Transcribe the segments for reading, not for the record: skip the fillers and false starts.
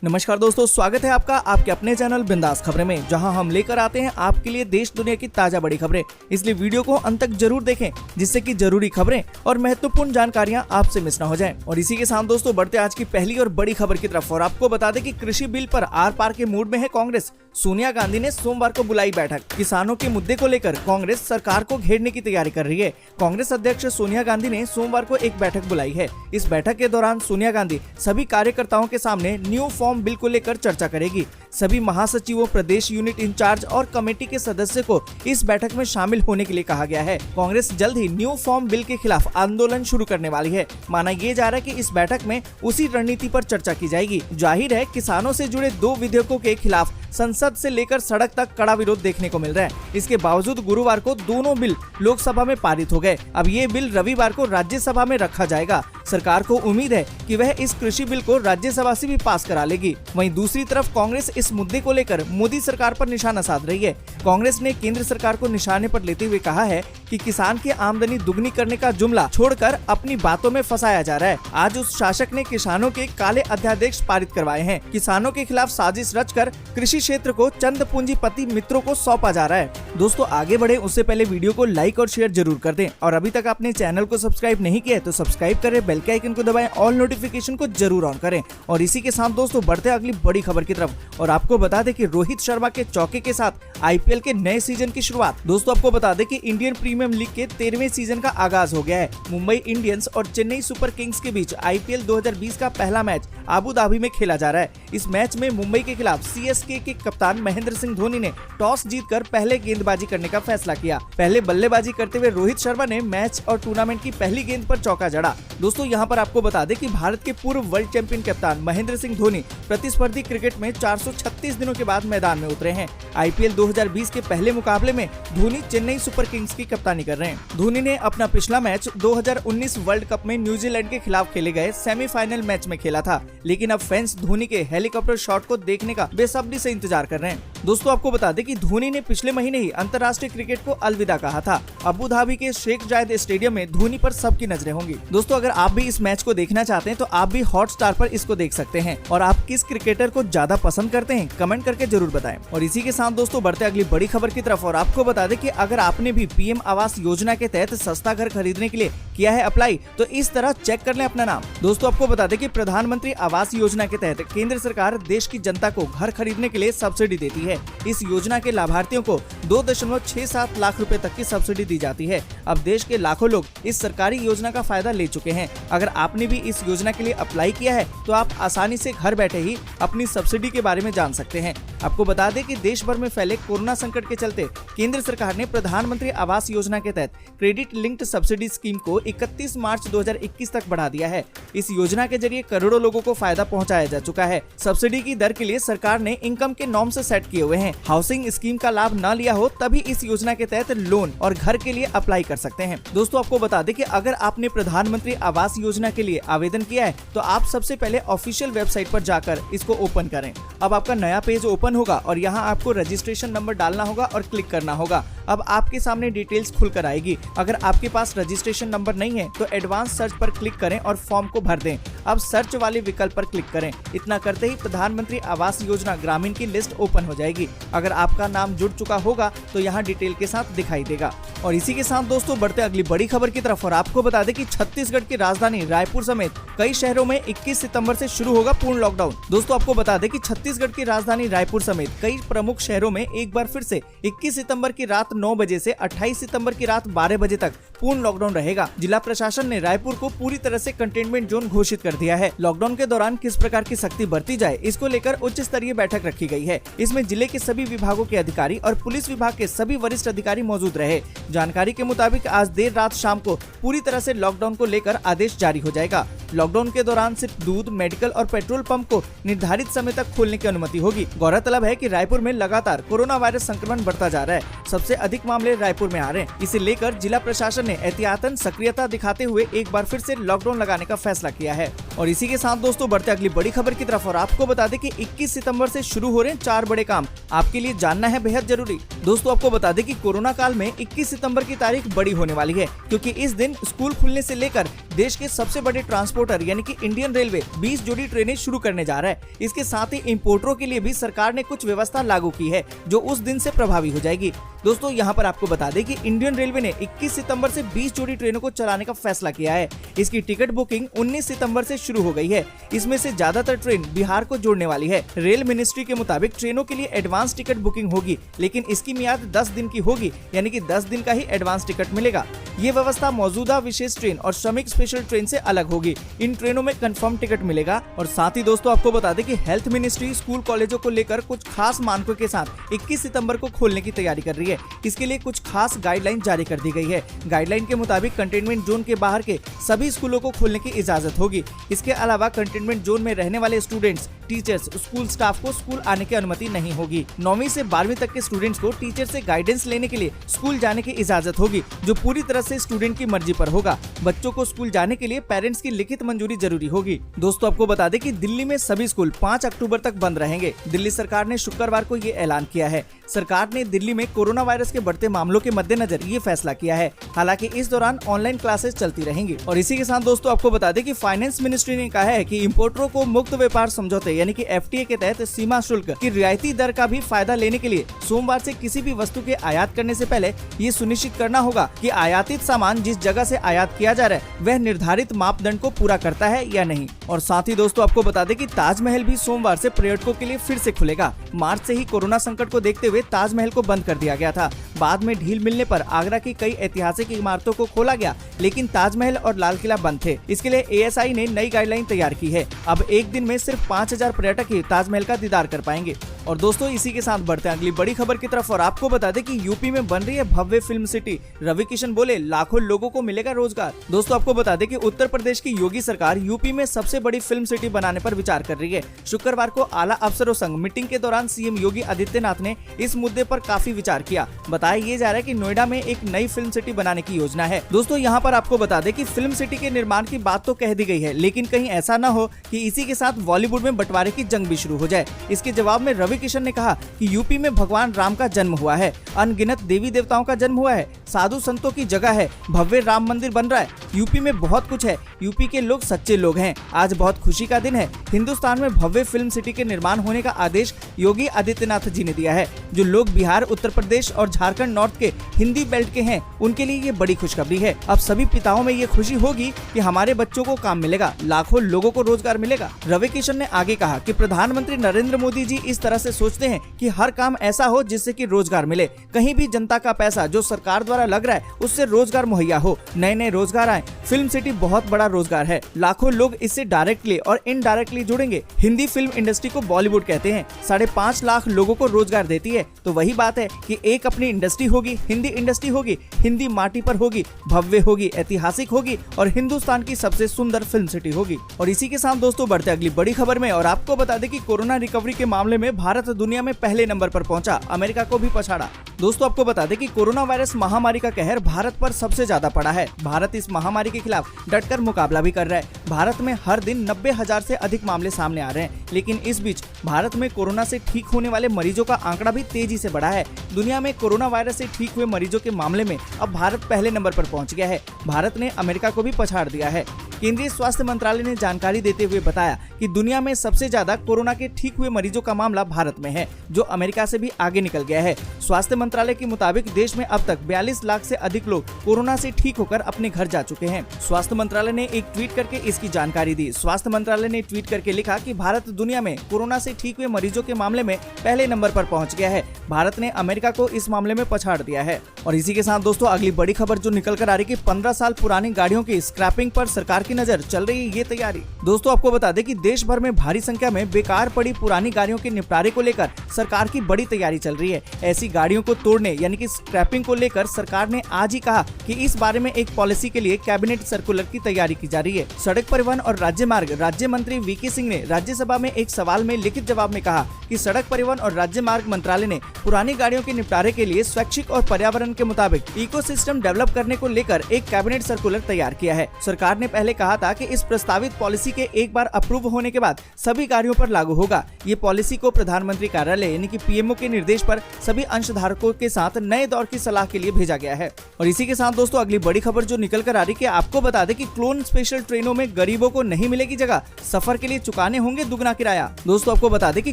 नमस्कार दोस्तों, स्वागत है आपका आपके अपने चैनल बिंदास खबरें में, जहां हम लेकर आते हैं आपके लिए देश दुनिया की ताजा बड़ी खबरें। इसलिए वीडियो को अंत तक जरूर देखें, जिससे कि जरूरी खबरें और महत्वपूर्ण जानकारियां आपसे मिस न हो जाएं। और इसी के साथ दोस्तों बढ़ते आज की पहली और बड़ी खबर की तरफ। और आपको बता दें कि कृषि बिल पर आर पार के मूड में है कांग्रेस। सोनिया गांधी ने सोमवार को बुलाई बैठक। किसानों के मुद्दे को लेकर कांग्रेस सरकार को घेरने की तैयारी कर रही है। कांग्रेस अध्यक्ष सोनिया गांधी ने सोमवार को एक बैठक बुलाई है। इस बैठक के दौरान सोनिया गांधी सभी कार्यकर्ताओं के सामने न्यू फॉर्म बिल को लेकर चर्चा करेगी। सभी महासचिवों, प्रदेश यूनिट इंचार्ज और कमेटी के सदस्य को इस बैठक में शामिल होने के लिए कहा गया है। कांग्रेस जल्द ही न्यू फॉर्म बिल के खिलाफ आंदोलन शुरू करने वाली है। माना ये जा रहा है कि इस बैठक में उसी रणनीति पर चर्चा की जाएगी। जाहिर है, किसानों से जुड़े 2 विधेयकों के खिलाफ संसद से लेकर सड़क तक कड़ा विरोध देखने को मिल रहा है। इसके बावजूद गुरुवार को दोनों बिल लोकसभा में पारित हो गए। अब ये बिल रविवार को राज्यसभा में रखा जाएगा। सरकार को उम्मीद है कि वह इस कृषि बिल को राज्यसभा से भी पास करा लेगी। वहीं दूसरी तरफ कांग्रेस इस मुद्दे को लेकर मोदी सरकार पर निशाना साध रही है। कांग्रेस ने केंद्र सरकार को निशाने पर लेते हुए कहा है कि किसान की आमदनी दुगनी करने का जुमला छोड़कर अपनी बातों में फंसाया जा रहा है। आज उस शासक ने किसानों के काले अध्यादेश पारित करवाए हैं। किसानों के खिलाफ साजिश रचकर कृषि क्षेत्र को चंद पूंजीपति मित्रों को सौंपा जा रहा है। दोस्तों आगे बढ़े उससे पहले वीडियो को लाइक और शेयर जरूर कर दें। और अभी तक आपने चैनल को सब्सक्राइब नहीं किया है तो सब्सक्राइब करें, बेल के आइकन को दबाएं, ऑल नोटिफिकेशन को जरूर ऑन करें। और इसी के साथ दोस्तों बढ़ते अगली बड़ी खबर की तरफ। और आपको बता दें कि रोहित शर्मा के चौके के साथ आईपीएल के नए सीजन की शुरुआत। दोस्तों आपको बता दें कि इंडियन प्रीमियर लीग के 13वें सीजन का आगाज हो गया है। मुंबई इंडियंस और चेन्नई सुपर किंग्स के बीच आईपीएल 2020 का पहला मैच अबू धाबी में खेला जा रहा है। इस मैच में मुंबई के खिलाफ सीएसके के कप्तान महेंद्र सिंह धोनी ने टॉस जीतकर पहले गेंदबाजी करने का फैसला किया। पहले बल्लेबाजी करते हुए रोहित शर्मा ने मैच और टूर्नामेंट की पहली गेंद पर चौका जड़ा। दोस्तों यहाँ पर आपको बता दें कि भारत के पूर्व वर्ल्ड चैंपियन कप्तान महेंद्र सिंह धोनी प्रतिस्पर्धी क्रिकेट में 436 दिनों के बाद मैदान में उतरे हैं। आईपीएल 2020 के पहले मुकाबले में धोनी चेन्नई सुपर किंग्स की कप्तानी कर रहे हैं। धोनी ने अपना पिछला मैच 2019 वर्ल्ड कप में न्यूजीलैंड के खिलाफ खेले गए सेमीफाइनल मैच में खेला था। लेकिन अब फैंस धोनी के हेलीकॉप्टर शॉट को देखने का बेसब्री से इंतजार कर रहे हैं। दोस्तों आपको बता दें कि धोनी ने पिछले महीने ही अंतर्राष्ट्रीय क्रिकेट को अलविदा कहा था। अबू धाबी के शेख जायद स्टेडियम में धोनी पर सबकी नजरें होंगी। दोस्तों अगर आप भी इस मैच को देखना चाहते हैं तो आप भी हॉटस्टार पर इसको देख सकते हैं। और आप किस क्रिकेटर को ज्यादा पसंद करते हैं कमेंट करके जरूर बताएं। और इसी के साथ दोस्तों बढ़ते अगली बड़ी खबर की तरफ। और आपको बता दें कि अगर आपने भी पीएम आवास योजना के तहत सस्ता घर खरीदने के लिए किया है अप्लाई तो इस तरह चेक कर लें अपना नाम। दोस्तों आपको बता दें कि प्रधानमंत्री आवास योजना के तहत केंद्र सरकार देश की जनता को घर खरीदने के लिए सब्सिडी देती है। इस योजना के लाभार्थियों को 2.67 लाख रुपए तक की सब्सिडी दी जाती है। अब देश के लाखों लोग इस सरकारी योजना का फायदा ले चुके हैं। अगर आपने भी इस योजना के लिए अप्लाई किया है तो आप आसानी से घर बैठे ही अपनी सब्सिडी के बारे में जान सकते हैं। आपको बता दें कि देश भर में फैले कोरोना संकट के चलते केंद्र सरकार ने प्रधानमंत्री आवास योजना के तहत क्रेडिट लिंक्ड सब्सिडी स्कीम को 31 मार्च 2021 तक बढ़ा दिया है। इस योजना के जरिए करोड़ों लोगों को फायदा पहुंचाया जा चुका है। सब्सिडी की दर के लिए सरकार ने इनकम के नॉर्म्स सेट किए हुए हैं। हाउसिंग स्कीम का लाभ न लिया हो तभी इस योजना के तहत लोन और घर के लिए अप्लाई कर सकते हैं। दोस्तों आपको बता दें कि अगर आपने प्रधानमंत्री आवास योजना के लिए आवेदन किया है तो आप सबसे पहले ऑफिशियल वेबसाइट पर जाकर इसको ओपन करें। अब आपका नया पेज ओपन होगा और यहाँ आपको रजिस्ट्रेशन नंबर डालना होगा और क्लिक करना होगा। अब आपके सामने डिटेल्स खुलकर आएगी। अगर आपके पास रजिस्ट्रेशन नंबर नहीं है तो एडवांस सर्च पर क्लिक करें और फॉर्म को भर दें। अब सर्च वाले विकल्प पर क्लिक करें। इतना करते ही प्रधानमंत्री आवास योजना ग्रामीण की लिस्ट ओपन हो जाएगी। अगर आपका नाम जुड़ चुका होगा तो यहाँ डिटेल के साथ दिखाई देगा। और इसी के साथ दोस्तों बढ़ते अगली बड़ी खबर की तरफ। और आपको बता दें कि छत्तीसगढ़ की राजधानी रायपुर समेत कई शहरों में 21 सितंबर से शुरू होगा पूर्ण लॉकडाउन। दोस्तों आपको बता दें कि छत्तीसगढ़ की राजधानी रायपुर समेत कई प्रमुख शहरों में एक बार फिर से 21 सितंबर की रात 9 बजे से 28 सितंबर की रात 12 बजे तक पूर्ण लॉकडाउन रहेगा। जिला प्रशासन ने रायपुर को पूरी तरह से कंटेनमेंट जोन घोषित कर दिया है। लॉकडाउन के दौरान किस प्रकार की सख्ती बरती जाए इसको लेकर उच्च स्तरीय बैठक रखी गई है। इसमें जिले के सभी विभागों के अधिकारी और पुलिस विभाग के सभी वरिष्ठ अधिकारी मौजूद रहे। जानकारी के मुताबिक आज देर रात शाम को पूरी तरह से लॉकडाउन को लेकर आदेश जारी हो जाएगा। लॉकडाउन के दौरान सिर्फ दूध, मेडिकल और पेट्रोल पंप को निर्धारित समय तक खोलने की अनुमति होगी। गौरतलब है कि रायपुर में लगातार कोरोना वायरस संक्रमण बढ़ता जा रहा है। सबसे अधिक मामले रायपुर में आ रहे हैं। इसे लेकर जिला प्रशासन ने एहतियातन सक्रियता दिखाते हुए एक बार फिर से लॉकडाउन लगाने का फैसला किया है। और इसी के साथ दोस्तों बढ़ते अगली बड़ी खबर की तरफ और आपको बता दें कि 21 सितंबर से शुरू हो रहे हैं 4 बड़े काम, आपके लिए जानना है बेहद जरूरी। दोस्तों आपको बता दें कि कोरोना काल में 21 सितंबर की तारीख बड़ी होने वाली है, क्योंकि इस दिन स्कूल खुलने से लेकर देश के सबसे बड़े ट्रांसपोर्टर यानी कि इंडियन रेलवे 20 जोड़ी ट्रेनें शुरू करने जा रहा है। इसके साथ ही इम्पोर्टरों के लिए भी सरकार ने कुछ व्यवस्था लागू की है जो उस दिन से प्रभावी हो जाएगी। दोस्तों यहाँ पर आपको बता दें कि इंडियन रेलवे ने 21 सितंबर से 20 जोड़ी ट्रेनों को चलाने का फैसला किया है। इसकी टिकट बुकिंग 19 सितंबर से शुरू हो गई है। इसमें से ज्यादातर ट्रेन बिहार को जोड़ने वाली है। रेल मिनिस्ट्री के मुताबिक ट्रेनों के लिए एडवांस टिकट बुकिंग होगी, लेकिन इसकी मियाद 10 दिन की होगी, यानी कि 10 दिन का ही एडवांस टिकट मिलेगा। ये व्यवस्था मौजूदा विशेष ट्रेन और श्रमिक स्पेशल ट्रेन से अलग होगी। इन ट्रेनों में कंफर्म टिकट मिलेगा। और साथ ही दोस्तों आपको बता दें कि हेल्थ मिनिस्ट्री स्कूल कॉलेजों को लेकर कुछ खास मानकों के साथ 21 सितंबर को खोलने की तैयारी कर रही है। इसके लिए कुछ खास गाइडलाइन जारी कर दी गई है। गाइडलाइन के मुताबिक कंटेनमेंट जोन के बाहर के सभी स्कूलों को खोलने की इजाजत होगी। इसके अलावा कंटेनमेंट जोन में रहने वाले स्टूडेंट्स, टीचर्स, स्कूल स्टाफ को स्कूल आने की अनुमति नहीं होगी। 9वीं से 12वीं तक के स्टूडेंट्स को टीचर से गाइडेंस लेने के लिए स्कूल जाने की इजाजत होगी, जो पूरी तरह से स्टूडेंट की मर्जी पर होगा। बच्चों को स्कूल जाने के लिए पेरेंट्स की लिखित मंजूरी जरूरी होगी। दोस्तों आपको बता दें कि दिल्ली में सभी स्कूल 5 अक्टूबर तक बंद रहेंगे। दिल्ली सरकार ने शुक्रवार को ये ऐलान किया है। सरकार ने दिल्ली में कोरोना वायरस के बढ़ते मामलों के मद्देनजर ये फैसला किया है। हालांकि इस दौरान ऑनलाइन क्लासेस चलती रहेंगी। और इसी के साथ दोस्तों आपको बता दें कि फाइनेंस मिनिस्ट्री ने कहा है कि इम्पोर्टरों को मुक्त व्यापार समझौते यानी कि FTA के तहत सीमा शुल्क की रियायती दर का भी फायदा लेने के लिए सोमवार से किसी भी वस्तु के आयात करने से पहले ये सुनिश्चित करना होगा कि आयातित सामान जिस जगह से आयात किया जा रहा है वह निर्धारित मापदंड को पूरा करता है या नहीं। और साथ ही दोस्तों आपको बता दें कि ताजमहल भी सोमवार से पर्यटकों के लिए फिर से खुलेगा। मार्च से ही कोरोना संकट को देखते हुए ताजमहल को बंद कर दिया गया था। बाद में ढील मिलने पर आगरा की कई ऐतिहासिक इमारतों को खोला गया, लेकिन ताजमहल और लाल किला बंद थे। इसके लिए ASI ने नई गाइडलाइन तैयार की है। अब एक दिन में सिर्फ 5000 पर्यटक ही ताजमहल का दीदार कर पाएंगे। और दोस्तों इसी के साथ बढ़ते हैं अगली बड़ी खबर की तरफ और आपको बता दें कि यूपी में बन रही है भव्य फिल्म सिटी। रवि किशन बोले लाखों लोगों को मिलेगा रोजगार। दोस्तों आपको बता दें कि उत्तर प्रदेश की योगी सरकार यूपी में सबसे बड़ी फिल्म सिटी बनाने पर विचार कर रही है। शुक्रवार को आला अफसरों संग मीटिंग के दौरान CM योगी आदित्यनाथ ने इस मुद्दे पर काफी विचार किया। बताया ये जा रहा है कि नोएडा में एक नई फिल्म सिटी बनाने की योजना है। दोस्तों यहाँ पर आपको बता दें कि फिल्म सिटी के निर्माण की बात तो कह दी गई है, लेकिन कहीं ऐसा न हो कि इसी के साथ बॉलीवुड में बंटवारे की जंग भी शुरू हो जाए। इसके जवाब में रवि किशन ने कहा कि यूपी में भगवान राम का जन्म हुआ है, अनगिनत देवी देवताओं का जन्म हुआ है, साधु संतों की जगह है, भव्य राम मंदिर बन रहा है। यूपी में बहुत कुछ है। यूपी के लोग सच्चे लोग हैं। आज बहुत खुशी का दिन है। हिंदुस्तान में भव्य फिल्म सिटी के निर्माण होने का आदेश योगी आदित्यनाथ जी ने दिया है। जो लोग बिहार, उत्तर प्रदेश और झारखंड नॉर्थ के हिंदी बेल्ट के हैं, उनके लिए ये बड़ी खुशखबरी है। अब सभी पिताओं में ये खुशी होगी कि हमारे बच्चों को काम मिलेगा, लाखों लोगों को रोजगार मिलेगा। रवि किशन ने आगे कहा कि प्रधानमंत्री नरेंद्र मोदी जी इस तरह से सोचते हैं कि हर काम ऐसा हो जिससे कि रोजगार मिले। कहीं भी जनता का पैसा जो सरकार द्वारा लग रहा है उससे रोजगार मुहैया हो, नए नए रोजगार आए। फिल्म सिटी बहुत बड़ा रोजगार है। लाखों लोग इससे डायरेक्टली और इनडायरेक्टली जुड़ेंगे। हिंदी फिल्म इंडस्ट्री को बॉलीवुड कहते हैं। 5.5 लाख लोगों को रोजगार देती है। तो वही बात है कि एक अपनी इंडस्ट्री होगी, हिंदी इंडस्ट्री होगी, हिंदी माटी पर होगी, भव्य होगी, ऐतिहासिक होगी और हिंदुस्तान की सबसे सुंदर फिल्म सिटी होगी। और इसी के साथ दोस्तों बढ़ते अगली बड़ी खबर में और आपको बता दें कि कोरोना रिकवरी के मामले में भारत दुनिया में पहले नंबर पर पहुंचा, अमेरिका को भी पछाड़ा। दोस्तों आपको बता दें कि कोरोना वायरस महामारी का कहर भारत पर सबसे ज्यादा पड़ा है। भारत इस महामारी के खिलाफ डटकर मुकाबला भी कर रहा है। भारत में हर दिन 90,000 से अधिक मामले सामने आ रहे हैं, लेकिन इस बीच भारत में कोरोना से ठीक होने वाले मरीजों का आंकड़ा भी तेजी से बढ़ा है। दुनिया में कोरोना वायरस से ठीक हुए मरीजों के मामले में अब भारत पहले नंबर पर पहुंच गया है। भारत ने अमेरिका को भी पछाड़ दिया है। केंद्रीय स्वास्थ्य मंत्रालय ने जानकारी देते हुए बताया कि दुनिया में सबसे ज्यादा कोरोना के ठीक हुए मरीजों का मामला भारत में है, जो अमेरिका से भी आगे निकल गया है। स्वास्थ्य मंत्रालय के मुताबिक देश में अब तक 42 लाख से अधिक लोग कोरोना से ठीक होकर अपने घर जा चुके हैं। स्वास्थ्य मंत्रालय ने एक ट्वीट करके इसकी जानकारी दी। स्वास्थ्य मंत्रालय ने ट्वीट करके लिखा कि भारत दुनिया में कोरोना से ठीक हुए मरीजों के मामले में पहले नंबर पर पहुंच गया है। भारत ने अमेरिका को इस मामले में पछाड़ दिया है। और इसी के साथ दोस्तों अगली बड़ी खबर जो निकल कर आ रही है कि 15 साल पुरानी गाड़ियों की स्क्रैपिंग पर सरकार की नजर, चल रही है ये तैयारी। दोस्तों आपको बता दें कि देश भर में भारी संख्या में बेकार पड़ी पुरानी गाड़ियों के निपटारे को लेकर सरकार की बड़ी तैयारी चल रही है। ऐसी गाड़ियों को तोड़ने यानी कि स्क्रैपिंग को लेकर सरकार ने आज ही कहा कि इस बारे में एक पॉलिसी के लिए कैबिनेट सर्कुलर की तैयारी की जा रही है। सड़क परिवहन और राजमार्ग राज्य मंत्री VK सिंह ने राज्यसभा में एक सवाल में लिखित जवाब में कहा कि सड़क परिवहन और राजमार्ग मंत्रालय ने पुरानी गाड़ियों के निपटारे के लिए स्वैच्छिक और पर्यावरण के मुताबिक इकोसिस्टम डेवलप करने को लेकर एक कैबिनेट सर्कुलर तैयार किया है। सरकार ने पहले कहा था कि इस प्रस्तावित पॉलिसी के एक बार अप्रूव होने के बाद सभी गाड़ियों पर लागू होगा। ये पॉलिसी को प्रधानमंत्री कार्यालय यानी कि पीएमओ के निर्देश पर सभी अंशधारकों के साथ नए दौर की सलाह के लिए भेजा गया है। और इसी के साथ दोस्तों अगली बड़ी खबर जो निकल कर आ रही है, आपको बता दें कि क्लोन स्पेशल ट्रेनों में गरीबों को नहीं मिलेगी जगह, सफर के लिए चुकाने होंगे दुगना किराया। दोस्तों आपको बता दें कि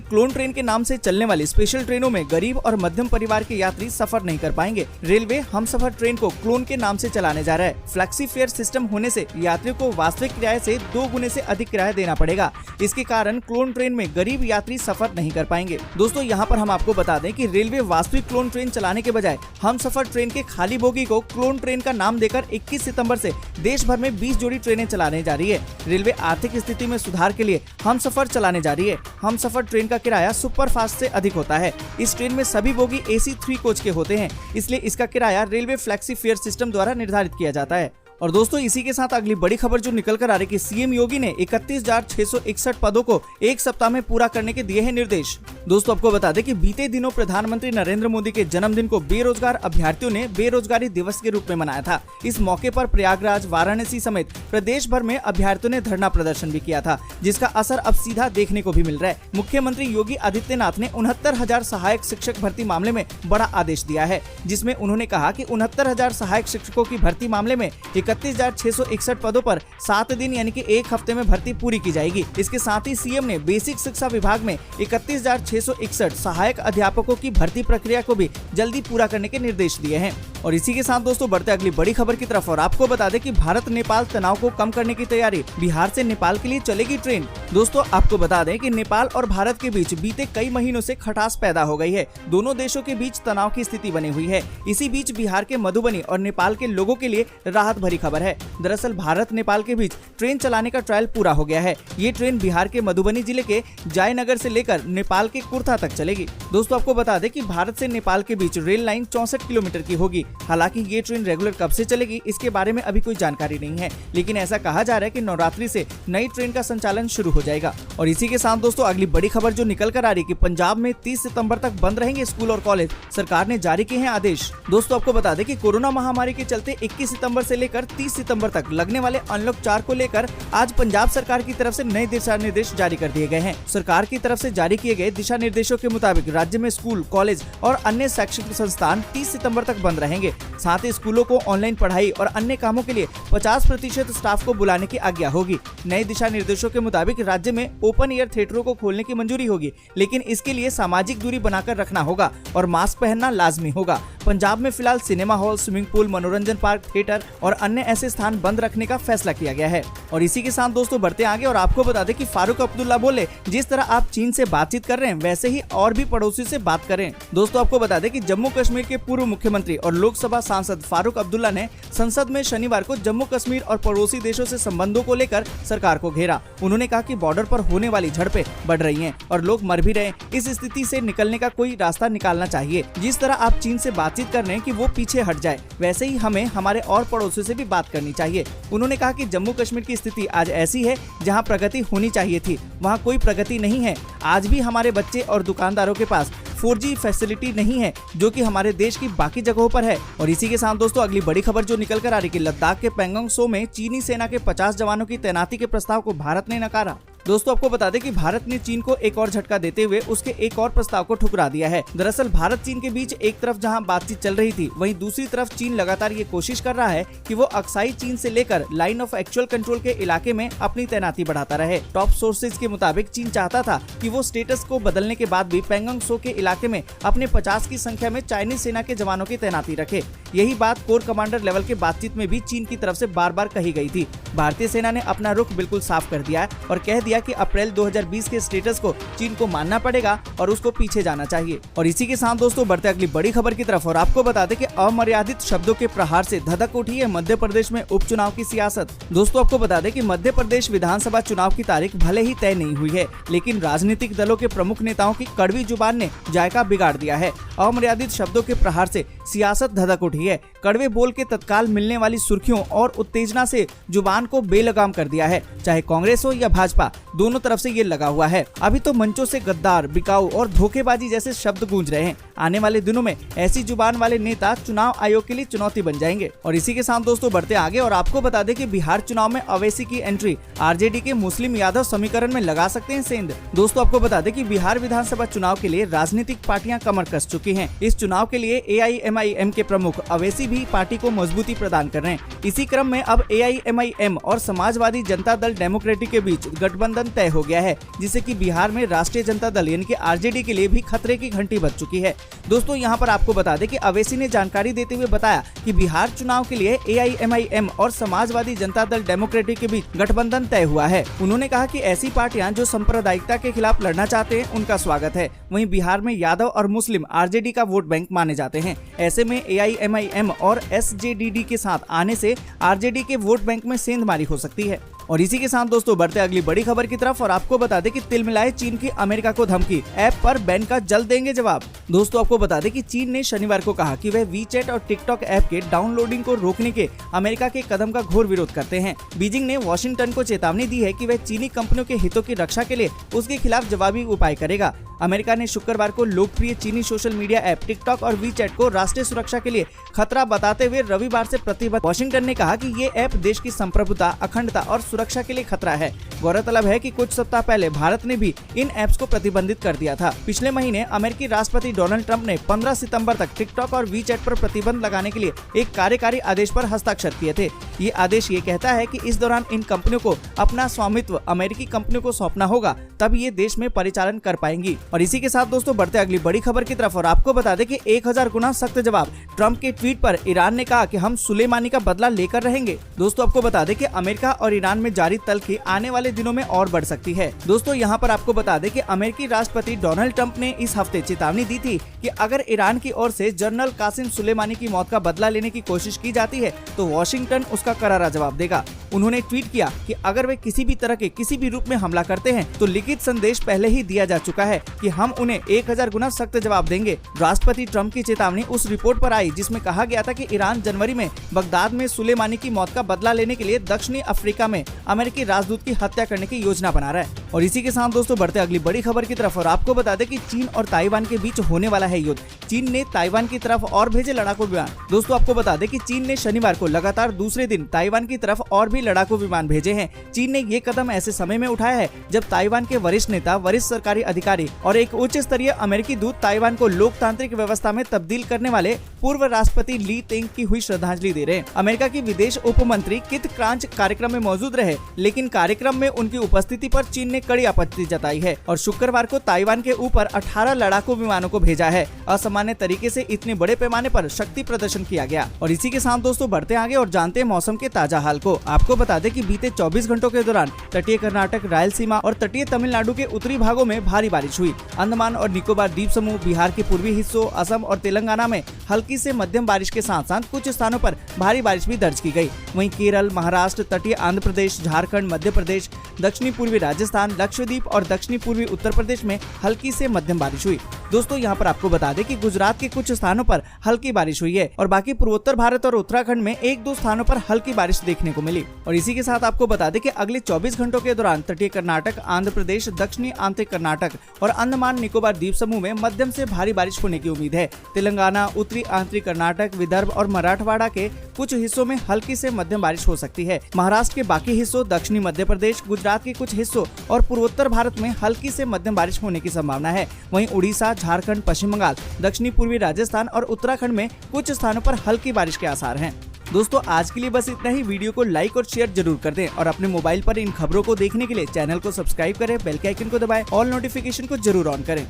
क्लोन ट्रेन के नाम से चलने वाली स्पेशल ट्रेनों में गरीब और मध्यम परिवार के यात्री सफर नहीं कर पाएंगे। रेलवे हमसफर ट्रेन को क्लोन के नाम से चलाने जा रहा है। फ्लेक्सी फेयर सिस्टम होने से यात्रियों को वास्तविक किराए से 2 गुने से अधिक किराया देना पड़ेगा। इसके कारण क्लोन ट्रेन में गरीब यात्री सफर नहीं कर पाएंगे। दोस्तों यहाँ पर हम आपको बता दें कि रेलवे वास्तविक क्लोन ट्रेन चलाने के बजाय हमसफर ट्रेन के खाली बोगी को क्लोन ट्रेन का नाम देकर 21 सितंबर से देश भर में 20 जोड़ी ट्रेनें चलाने जा रही है। रेलवे आर्थिक स्थिति में सुधार के लिए हमसफर चलाने जा रही है। हमसफर ट्रेन का किराया सुपर फास्ट से अधिक होता है। इस ट्रेन में सभी बोगी AC 3 कोच के होते हैं, इसलिए इसका किराया रेलवे फ्लेक्सी फेयर सिस्टम द्वारा निर्धारित किया जाता है। और दोस्तों इसी के साथ अगली बड़ी खबर जो निकल कर आ रही है कि सीएम योगी ने 31,661 पदों को एक सप्ताह में पूरा करने के दिए हैं निर्देश। दोस्तों आपको बता दें कि बीते दिनों प्रधानमंत्री नरेंद्र मोदी के जन्मदिन को बेरोजगार अभ्यर्थियों ने बेरोजगारी दिवस के रूप में मनाया था। इस मौके पर प्रयागराज, वाराणसी समेत प्रदेश भर में अभ्यर्थियों ने धरना प्रदर्शन भी किया था, जिसका असर अब सीधा देखने को भी मिल रहा है। मुख्यमंत्री योगी आदित्यनाथ ने 69,000 सहायक शिक्षक भर्ती मामले में बड़ा आदेश दिया है, जिसमें उन्होंने कहा कि 69,000 सहायक शिक्षकों की भर्ती मामले में 31,661 पदों पर 7 दिन यानी कि 1 हफ्ते में भर्ती पूरी की जाएगी। इसके साथ ही सीएम ने बेसिक शिक्षा विभाग में 31,661 सहायक अध्यापकों की भर्ती प्रक्रिया को भी जल्दी पूरा करने के निर्देश दिए हैं। और इसी के साथ दोस्तों बढ़ते अगली बड़ी खबर की तरफ और आपको बता दें कि भारत नेपाल तनाव को कम करने की तैयारी, बिहार से नेपाल के लिए चलेगी ट्रेन। दोस्तों आपको बता दें कि नेपाल और भारत के बीच बीते कई महीनों से खटास पैदा हो गई है। दोनों देशों के बीच तनाव की स्थिति बनी हुई है। इसी बीच बिहार के मधुबनी और नेपाल के लोगों के लिए राहत भरी खबर है। दरअसल भारत नेपाल के बीच ट्रेन चलाने का ट्रायल पूरा हो गया है। ये ट्रेन बिहार के मधुबनी जिले के जयनगर से लेकर नेपाल के कुर्था तक चलेगी। दोस्तों आपको बता दें कि भारत से नेपाल के बीच रेल लाइन 64 किलोमीटर की होगी। हालांकि ये ट्रेन रेगुलर कब से चलेगी इसके बारे में अभी कोई जानकारी नहीं है, लेकिन ऐसा कहा जा रहा है कि नवरात्रि से नई ट्रेन का संचालन शुरू हो जाएगा। और इसी के साथ दोस्तों अगली बड़ी खबर जो निकल कर आ रही है कि पंजाब में 30 सितंबर तक बंद रहेंगे स्कूल और कॉलेज, सरकार ने जारी किए हैं आदेश। दोस्तों आपको बता दें कि कोरोना महामारी के चलते 21 सितंबर से लेकर 30 सितंबर तक लगने वाले अनलॉक 4 को लेकर आज पंजाब सरकार की तरफ से नए दिशा निर्देश जारी कर दिए गए हैं। सरकार की तरफ से जारी किए गए दिशा निर्देशों के मुताबिक राज्य में स्कूल, कॉलेज और अन्य शैक्षिक संस्थान 30 सितंबर तक बंद रहेंगे। साथ ही स्कूलों को ऑनलाइन पढ़ाई और अन्य कामों के लिए 50% स्टाफ को बुलाने की आज्ञा होगी। नए दिशा निर्देशों के मुताबिक राज्य में ओपन एयर थिएटरों को खोलने की मंजूरी होगी, लेकिन इसके लिए सामाजिक दूरी बनाकर रखना होगा और मास्क पहनना लाजमी होगा। पंजाब में फिलहाल सिनेमा हॉल, स्विमिंग पूल, मनोरंजन पार्क, थिएटर और अन्य ऐसे स्थान बंद रखने का फैसला किया गया है। और इसी के साथ दोस्तों बढ़ते आगे और आपको बता दें कि फारूक अब्दुल्ला बोले, जिस तरह आप चीन से बातचीत कर रहे हैं वैसे ही और भी पड़ोसियों से बात करें। दोस्तों आपको बता दें कि जम्मू कश्मीर के पूर्व मुख्यमंत्री और लोकसभा सांसद फारूक अब्दुल्ला ने संसद में शनिवार को जम्मू कश्मीर और पड़ोसी देशों से संबंधों को लेकर सरकार को घेरा। उन्होंने कहा कि बॉर्डर पर होने वाली झड़पें बढ़ रही हैं और लोग मर भी रहे। इस स्थिति से निकलने का कोई रास्ता निकालना चाहिए। जिस तरह आप चीन से बातचीत कर रहे हैं कि वो पीछे हट जाए, वैसे ही हमें हमारे और पड़ोसियों से भी बात करनी चाहिए। उन्होंने कहा कि जम्मू कश्मीर की स्थिति आज ऐसी है जहां प्रगति होनी चाहिए थी, वहां कोई प्रगति नहीं है। आज भी हमारे बच्चे और दुकानदारों के पास 4G फैसिलिटी नहीं है, जो कि हमारे देश की बाकी जगहों पर है। और इसी के साथ दोस्तों अगली बड़ी खबर जो निकल कर आ रही है कि लद्दाख के पेंगोंग सो में चीनी सेना के 50 जवानों की तैनाती के प्रस्ताव को भारत ने नकारा। दोस्तों आपको बता दें कि भारत ने चीन को एक और झटका देते हुए उसके एक और प्रस्ताव को ठुकरा दिया है। दरअसल भारत चीन के बीच एक तरफ जहां बातचीत चल रही थी, वहीं दूसरी तरफ चीन लगातार ये कोशिश कर रहा है कि वो अक्साई चीन से लेकर लाइन ऑफ एक्चुअल कंट्रोल के इलाके में अपनी तैनाती बढ़ाता रहे। टॉप सोर्सेज के मुताबिक चीन चाहता था कि वो स्टेटस को बदलने के बाद भी पेंगोंग सो के इलाके में अपने 50 की संख्या में चाइनीज सेना के जवानों की तैनाती रखे। यही बात कोर कमांडर लेवल के बातचीत में भी चीन की तरफ से बार बार कही गई थी। भारतीय सेना ने अपना रुख बिल्कुल साफ कर दिया है और कह दिया कि अप्रैल 2020 के स्टेटस को चीन को मानना पड़ेगा और उसको पीछे जाना चाहिए। और इसी के साथ दोस्तों बढ़ते अगली बड़ी खबर की तरफ और आपको बता दें कि अमर्यादित शब्दों के प्रहार से धधक उठी है मध्य प्रदेश में उपचुनाव की सियासत। दोस्तों आपको बता दें कि मध्य प्रदेश विधानसभा चुनाव की तारीख भले ही तय नहीं हुई है, लेकिन राजनीतिक दलों के प्रमुख नेताओं की कड़वी जुबान ने जायका बिगाड़ दिया है। अमर्यादित शब्दों के प्रहार से सियासत धधक उठी है। कड़वे बोल के तत्काल मिलने वाली सुर्खियों और उत्तेजना से जुबान को बेलगाम कर दिया है। चाहे कांग्रेस हो या भाजपा, दोनों तरफ से ये लगा हुआ है। अभी तो मंचों से गद्दार, बिकाऊ और धोखेबाजी जैसे शब्द गूंज रहे हैं। आने वाले दिनों में ऐसी जुबान वाले नेता चुनाव आयोग के लिए चुनौती बन जाएंगे। और इसी के साथ दोस्तों बढ़ते आगे और आपको बता दें कि बिहार चुनाव में अवैसी की एंट्री, आरजेडी के मुस्लिम यादव समीकरण में लगा सकते हैं सेंध। दोस्तों आपको बता दें कि बिहार विधानसभा चुनाव के लिए राजनीतिक पार्टियां कमर कस चुकी हैं। इस चुनाव के लिए AIMIM के प्रमुख अवैसी भी पार्टी को मजबूती प्रदान कर रहे हैं। इसी क्रम में अब AIMIM और समाजवादी जनता दल डेमोक्रेटिक के बीच गठबंधन तय हो गया है, जिससे कि बिहार में राष्ट्रीय जनता दल यानी कि आरजेडी के लिए भी खतरे की घंटी बज चुकी है। दोस्तों यहाँ पर आपको बता दें कि अवैसी ने जानकारी देते हुए बताया कि बिहार चुनाव के लिए AIMIM और समाजवादी जनता दल डेमोक्रेटिक के बीच गठबंधन तय हुआ है। उन्होंने कहा कि ऐसी पार्टियां जो सांप्रदायिकता के खिलाफ लड़ना चाहते हैं उनका स्वागत है। वहीं बिहार में यादव और मुस्लिम आरजेडी का वोट बैंक माने जाते हैं। ऐसे में AIMIM और SJDD के साथ आने से आरजेडी के वोट बैंक में सेंधमारी हो सकती है। और इसी के साथ दोस्तों बढ़ते अगली बड़ी खबर की तरफ और आपको बता दें कि तिल मिलाए चीन की अमेरिका को धमकी, ऐप पर बैन का जल्द देंगे जवाब। दोस्तों आपको बता दें कि चीन ने शनिवार को कहा कि वह वीचैट और टिकटॉक ऐप के डाउनलोडिंग को रोकने के अमेरिका के कदम का घोर विरोध करते हैं। बीजिंग ने वॉशिंगटन को चेतावनी दी है कि वह चीनी कंपनियों के हितों की रक्षा के लिए उसके खिलाफ जवाबी उपाय करेगा। अमेरिका ने शुक्रवार को लोकप्रिय चीनी सोशल मीडिया ऐप टिकटॉक और वीचैट को राष्ट्रीय सुरक्षा के लिए खतरा बताते हुए रविवार से प्रतिबद्ध। वॉशिंगटन ने कहा कि ये ऐप देश की संप्रभुता, अखंडता और सुरक्षा के लिए खतरा है। गौरतलब है कि कुछ सप्ताह पहले भारत ने भी इन ऐप्स को प्रतिबंधित कर दिया था। पिछले महीने अमेरिकी राष्ट्रपति डोनाल्ड ट्रंप ने 15 सितंबर तक टिकटॉक और वीचैट पर प्रतिबंध लगाने के लिए एक कार्यकारी आदेश पर हस्ताक्षर किए थे। ये आदेश ये कहता है कि इस दौरान इन कंपनियों को अपना स्वामित्व अमेरिकी कंपनियों को सौंपना होगा, तब ये देश में परिचालन कर पाएंगी। और इसी के साथ दोस्तों बढ़ते अगली बड़ी खबर की तरफ और आपको बता दें कि 1000 गुना सख्त जवाब। ट्रंप के ट्वीट पर ईरान ने कहा कि हम सुलेमानी का बदला लेकर रहेंगे। दोस्तों आपको बता दें कि अमेरिका और ईरान में जारी तल्खी आने वाले दिनों में और बढ़ सकती है। दोस्तों यहाँ पर आपको बता दें कि अमेरिकी राष्ट्रपति डोनाल्ड ट्रंप ने इस हफ्ते चेतावनी दी थी कि अगर ईरान की ओर से जनरल कासिम सुलेमानी की मौत का बदला लेने की कोशिश की जाती है तो वॉशिंगटन उसका करारा जवाब देगा। उन्होंने ट्वीट किया कि अगर वे किसी भी तरह के किसी भी रूप में हमला करते हैं तो लिखित संदेश पहले ही दिया जा चुका है कि हम उन्हें 1000 गुना सख्त जवाब देंगे। राष्ट्रपति ट्रंप की चेतावनी उस रिपोर्ट पर आई जिसमें कहा गया था कि ईरान जनवरी में बगदाद में सुलेमानी की मौत का बदला लेने के लिए दक्षिणी अफ्रीका में अमेरिकी राजदूत की हत्या करने की योजना बना रहा है। और इसी के साथ दोस्तों बढ़ते अगली बड़ी खबर की तरफ और आपको बता दें कि चीन और ताइवान के बीच होने वाला है युद्ध। चीन ने ताइवान की तरफ और भेजे लड़ाकू विमान। दोस्तों आपको बता दें कि चीन ने शनिवार को लगातार दूसरे दिन ताइवान की तरफ और भी लड़ाकू विमान भेजे हैं। चीन ने ये कदम ऐसे समय में उठाया है जब ताइवान के वरिष्ठ नेता, वरिष्ठ सरकारी अधिकारी और एक उच्च स्तरीय अमेरिकी दूत ताइवान को लोकतांत्रिक व्यवस्था में तब्दील करने वाले पूर्व राष्ट्रपति ली तेंग की हुई श्रद्धांजलि दे रहे हैं। अमेरिका की विदेश उप मंत्री कित क्रांच कार्यक्रम में मौजूद रहे, लेकिन कार्यक्रम में उनकी उपस्थिति पर चीन ने कड़ी आपत्ति जताई है और शुक्रवार को ताइवान के ऊपर 18 लड़ाकू विमानों को भेजा है। असामान्य तरीके से इतने बड़े पैमाने पर शक्ति प्रदर्शन किया गया। और इसी के साथ दोस्तों बढ़ते आगे और जानते हैं मौसम के ताजा हाल को। आपको बता दें कि बीते 24 घंटों के दौरान तटीय कर्नाटक, रायलसीमा और तटीय तमिलनाडु के उत्तरी भागों में भारी बारिश हुई। अंडमान और निकोबार द्वीप समूह, बिहार के पूर्वी हिस्सों, असम और तेलंगाना में हल्की से मध्यम बारिश के साथ साथ कुछ स्थानों पर भारी बारिश भी दर्ज की गई। वहीं केरल, महाराष्ट्र, तटीय आंध्र प्रदेश, झारखंड, मध्य प्रदेश, दक्षिणी पूर्वी राजस्थान, लक्षद्वीप और दक्षिणी पूर्वी उत्तर प्रदेश में हल्की से मध्यम बारिश हुई। दोस्तों यहाँ पर आपको बता दें कि गुजरात के कुछ स्थानों पर हल्की बारिश हुई है और बाकी पूर्वोत्तर भारत और उत्तराखंड में 1-2 स्थानों पर हल्की बारिश देखने को मिली। और इसी के साथ आपको बता दें कि अगले 24 घंटों के दौरान तटीय कर्नाटक, आंध्र प्रदेश, दक्षिणी आंतरिक कर्नाटक और अंडमान निकोबार द्वीप समूह में मध्यम से भारी बारिश होने की उम्मीद है। तेलंगाना, उत्तरी आंतरिक कर्नाटक, विदर्भ और मराठवाड़ा के कुछ हिस्सों में हल्की से मध्यम बारिश हो सकती है। महाराष्ट्र के बाकी हिस्सों, दक्षिणी मध्य प्रदेश, गुजरात के कुछ हिस्सों और पूर्वोत्तर भारत में हल्की से मध्यम बारिश होने की संभावना है। वहीं उड़ीसा, झारखंड, पश्चिम बंगाल, दक्षिणी पूर्वी राजस्थान और उत्तराखंड में कुछ स्थानों पर हल्की बारिश के आसार हैं। दोस्तों आज के लिए बस इतना ही। वीडियो को लाइक और शेयर जरूर कर दें और अपने मोबाइल पर इन खबरों को देखने के लिए चैनल को सब्सक्राइब करें, बेल के आइकन को दबाएं और नोटिफिकेशन को जरूर ऑन करें।